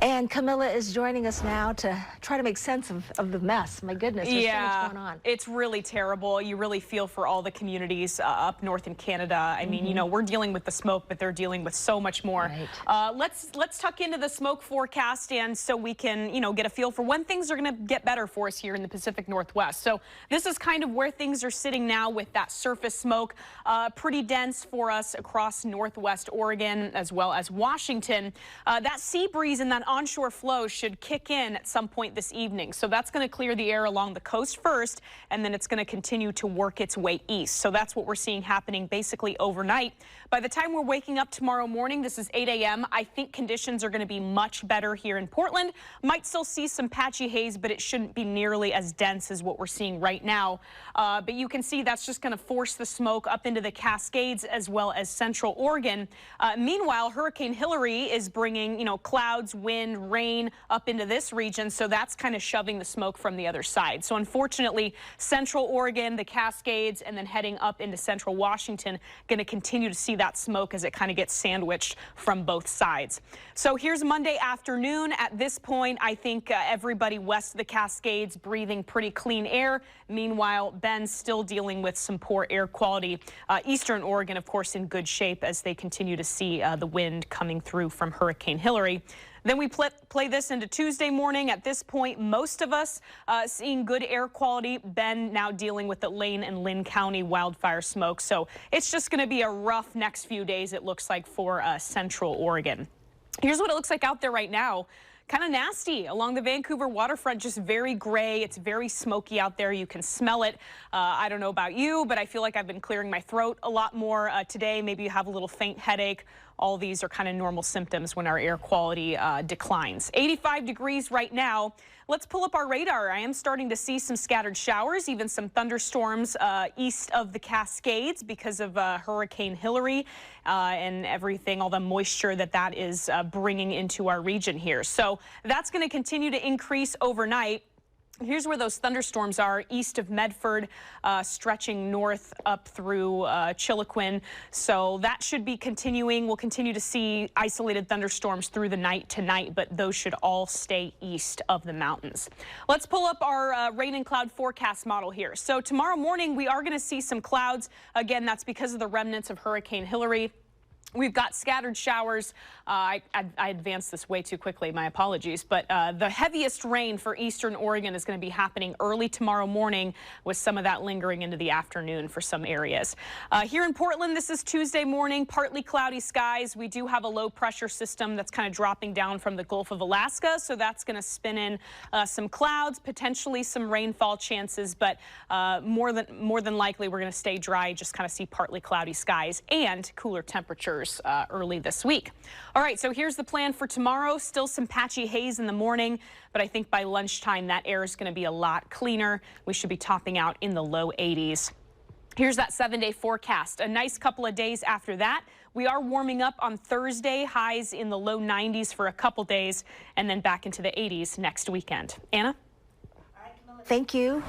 And Camilla is joining us now to try to make sense of the mess. My goodness, there's so much going on. It's really terrible. You really feel for all the communities up north in Canada. I mean, you know, we're dealing with the smoke, but they're dealing with so much more. Right. Let's tuck into the smoke forecast, and so we can, you know, get a feel for when things are going to get better for us here in the Pacific Northwest. So this is kind of where things are sitting now with that surface smoke, pretty dense for us across northwest Oregon as well as Washington. That sea breeze and that onshore flow should kick in at some point this evening. So that's going to clear the air along the coast first, and then it's going to continue to work its way east. So that's what we're seeing happening basically overnight. By the time we're waking up tomorrow morning, this is 8 a.m., I think conditions are going to be much better here in Portland. Might still see some patchy haze, but it shouldn't be nearly as dense as what we're seeing right now. But you can see that's just going to force the smoke up into the Cascades as well as central Oregon. Meanwhile, Hurricane Hilary is bringing, you know, clouds, wind, rain up into this region. So that's kind of shoving the smoke from the other side. So unfortunately, central Oregon, the Cascades, and then heading up into central Washington, going to continue to see that smoke as it kind of gets sandwiched from both sides. So here's Monday afternoon. At this point, I think everybody west of the Cascades breathing pretty clean air. Meanwhile, Bend's still dealing with some poor air quality. Eastern Oregon, of course, in good shape as they continue to see the wind coming through from Hurricane Hilary. Then we play this into Tuesday morning. At this point, most of us seeing good air quality. Bend now dealing with the Lane and Linn County wildfire smoke. So it's just going to be a rough next few days, it looks like, for central Oregon. Here's what it looks like out there right now. Kind of nasty along the Vancouver waterfront, just very gray. It's very smoky out there. You can smell it. I don't know about you, but I feel like I've been clearing my throat a lot more today. Maybe you have a little faint headache. All these are kind of normal symptoms when our air quality declines. 85 degrees right now. Let's pull up our radar. I am starting to see some scattered showers, even some thunderstorms east of the Cascades because of Hurricane Hilary and everything, all the moisture that is bringing into our region here. So that's going to continue to increase overnight. Here's where those thunderstorms are, east of Medford, stretching north up through Chiloquin. So that should be continuing. We'll continue to see isolated thunderstorms through the night tonight, but those should all stay east of the mountains. Let's pull up our rain and cloud forecast model here. So tomorrow morning, we are going to see some clouds. Again, that's because of the remnants of Hurricane Hilary. We've got scattered showers. I advanced this way too quickly, my apologies. But the heaviest rain for eastern Oregon is going to be happening early tomorrow morning with some of that lingering into the afternoon for some areas. Here in Portland, this is Tuesday morning, partly cloudy skies. We do have a low pressure system that's kind of dropping down from the Gulf of Alaska. So that's going to spin in some clouds, potentially some rainfall chances. But more than likely, we're going to stay dry, just kind of see partly cloudy skies and cooler temperatures early this week. All right, so here's the plan for tomorrow. Still some patchy haze in the morning, but I think by lunchtime that air is going to be a lot cleaner. We should be topping out in the low 80s. Here's that 7-day forecast. A nice couple of days after that. We are warming up on Thursday, highs in the low 90s for a couple days, and then back into the 80s next weekend. Anna? Thank you.